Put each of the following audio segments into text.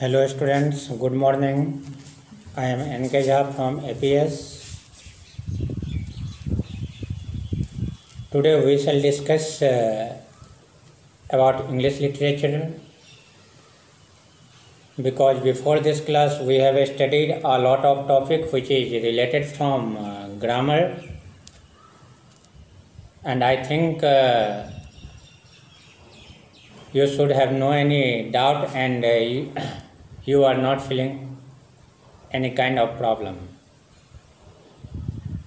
Hello students, good morning. I am NK Jha from APS. Today we shall discuss about English literature, because before this class we have studied a lot of topic which is related from grammar, and I think you should have no any doubt, and you are not feeling any kind of problem.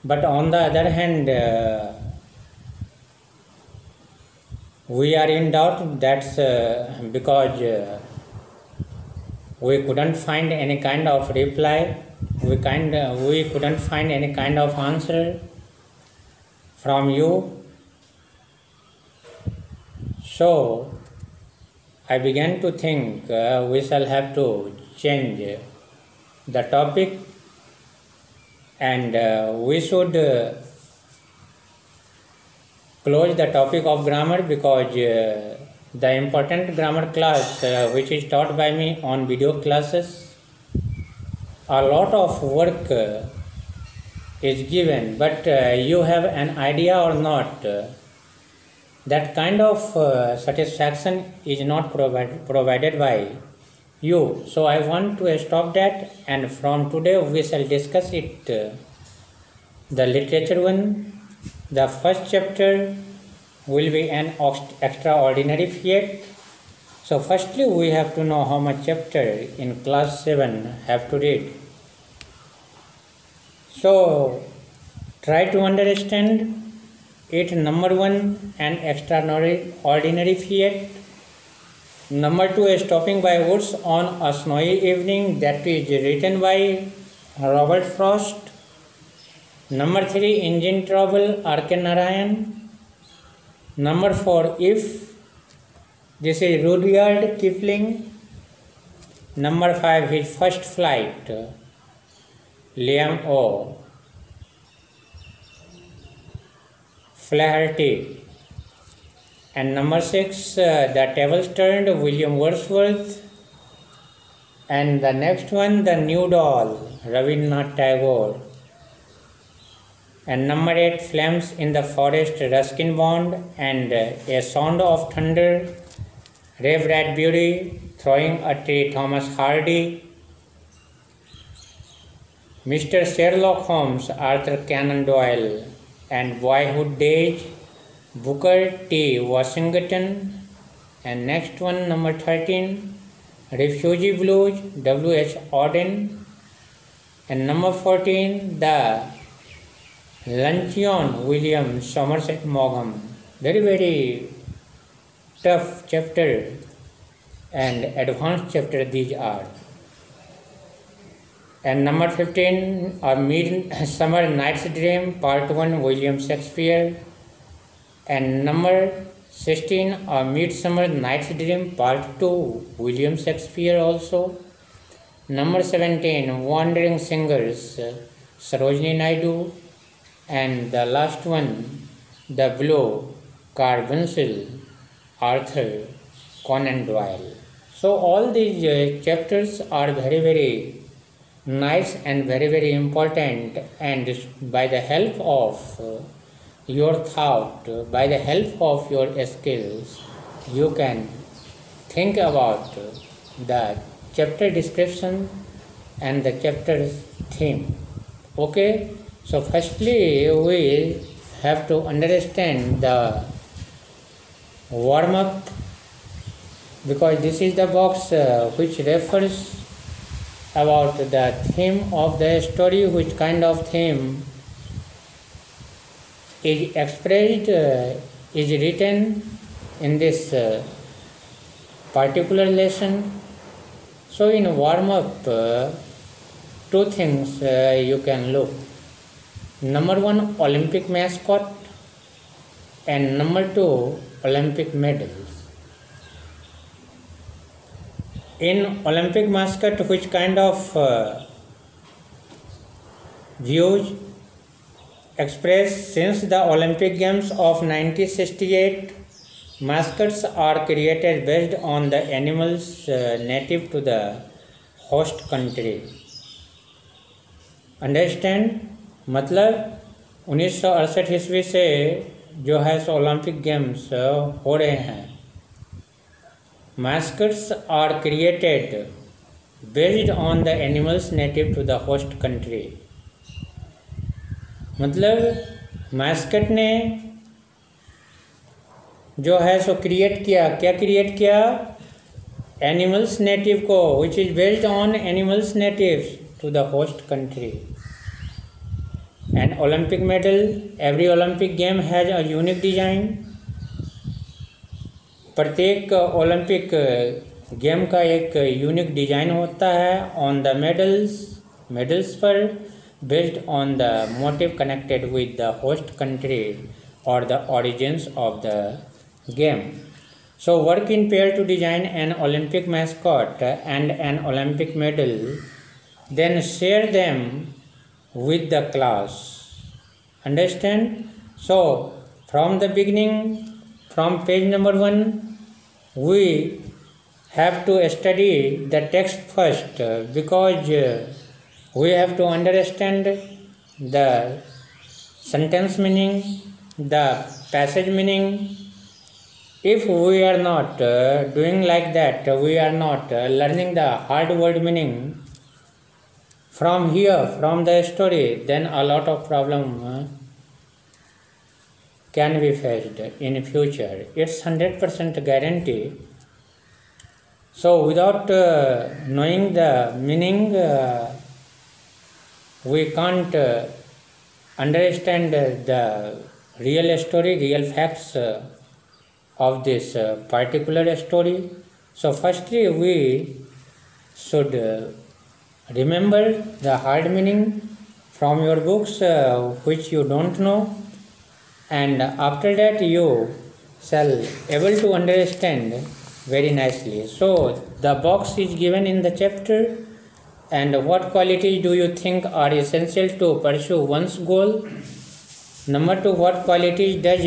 But on the other hand, we are in doubt. That's because we couldn't find any kind of reply. We couldn't find any kind of answer from you. So I began to think we shall have to change the topic, and we should close the topic of grammar, because the important grammar class which is taught by me on video classes, a lot of work is given, but you have an idea or not, that kind of satisfaction is not provided by you. So I want to stop that, and from today we shall discuss it. The literature one, the first chapter will be an extraordinary fiat. So firstly we have to know how much chapter in class 7 have to read. So try to understand it. Number 1, an extraordinary fiat. Number 2, stopping by woods on a snowy evening, that is written by Robert Frost. Number 3, engine trouble, R.K. Narayan. Number 4, if, this is Rudyard Kipling. Number 5, his first flight, Liam O. Flaherty. And number 6, The Tables Turned, William Wordsworth. And the next one, The New Doll, Rabindranath Tagore. And number 8, Flames in the Forest, Ruskin Bond. And A Sound of Thunder, Ray Bradbury. Throwing a Tree, Thomas Hardy. Mr. Sherlock Holmes, Arthur Conan Doyle. And Boyhood Days, Booker T. Washington. And next one, number 13, Refugee Blues, W.H. Auden. And number 14, The Luncheon, William Somerset Maugham. Very, very tough chapter and advanced chapter these are. And number 15, A Midsummer Night's Dream, Part 1, William Shakespeare. And number 16, A Midsummer Night's Dream, Part 2, William Shakespeare also. Number 17, Wandering Singers, Sarojini Naidu. And the last one, The Blue Carbuncle, Arthur Conan Doyle. So all these chapters are very, very nice and very, very important, and by the help of your thought, by the help of your skills, you can think about the chapter description and the chapter's theme. Okay, so firstly we have to understand the warm-up, because this is the box which refers about the theme of the story, which kind of theme is expressed, is written in this particular lesson. So in warm-up, two things you can look. Number 1, Olympic mascot, and number 2, Olympic medals. In Olympic mascot, which kind of views expressed since the Olympic Games of 1968, mascots are created based on the animals native to the host country. Understand? मतलब 1968 ईस्वी से जो है सो Olympic games हो रहे हैं. Mascots are created based on the animals native to the host country. मतलब mascot ने जो है सो क्रिएट किया. क्या क्रिएट किया? एनिमल्स नेटिव को, which is based on animals natives to the host country. And Olympic medal, every Olympic game has a unique design. प्रत्येक Olympic game का एक यूनिक डिजाइन होता है. ऑन द मेडल्स पर based on the motive connected with the host country or the origins of the game. So work in pair to design an Olympic mascot and an Olympic medal, then share them with the class. Understand? So from the beginning, from page number 1, we have to study the text first because we have to understand the sentence meaning, the passage meaning. If we are not doing like that, we are not learning the hard word meaning from here, from the story, then a lot of problem can be faced in future. It's 100% guarantee. So without knowing the meaning, we can't understand the real story, real facts of this particular story. So firstly, we should remember the hard meaning from your books which you don't know, and after that you shall able to understand very nicely. So the box is given in the chapter. And what qualities do you think are essential to pursue one's goal? Number 2, what qualities does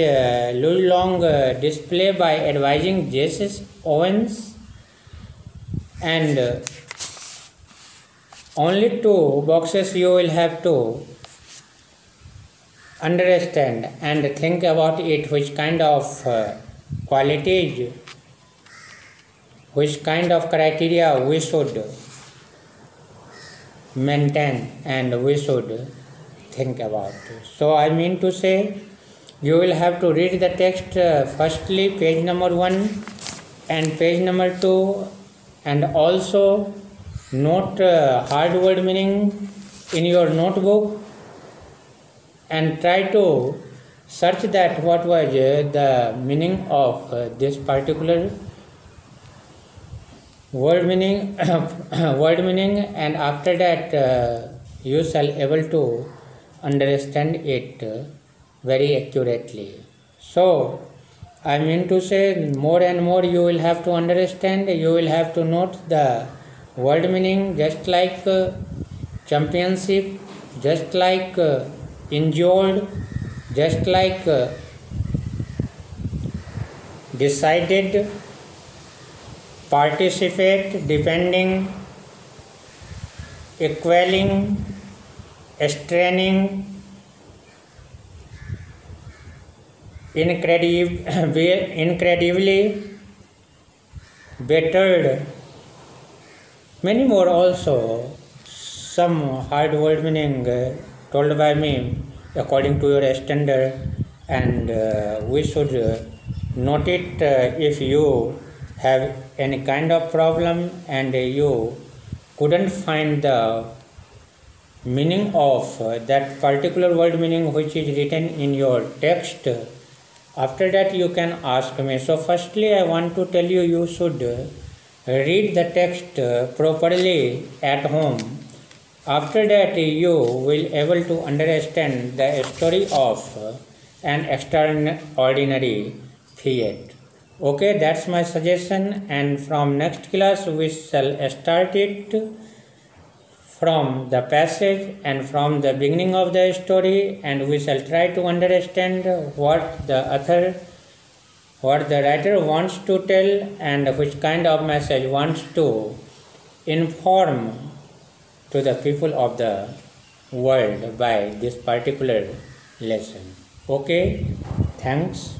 Louis Long display by advising Jesse Owens? And only 2 boxes you will have to understand and think about it, which kind of qualities, which kind of criteria we should maintain and we should think about. So I mean to say, you will have to read the text firstly page number 1 and page number 2, and also note hard word meaning in your notebook and try to search that what was the meaning of this particular word meaning, and after that you shall able to understand it very accurately. So I mean to say, more and more you will have to understand, you will have to note the word meaning, just like championship, just like injured, just like decided, participate, depending, equaling, straining, incredibly, bettered, many more also. Some hard word meaning told by me according to your standard, and we should note it if you have any kind of problem and you couldn't find the meaning of that particular word meaning which is written in your text. After that you can ask me. So firstly I want to tell you, you should read the text properly at home. After that you will able to understand the story of an extraordinary feat. Okay, that's my suggestion, and from next class we shall start it from the passage and from the beginning of the story, and we shall try to understand what the author, what the writer wants to tell and which kind of message wants to inform to the people of the world by this particular lesson. Okay, thanks.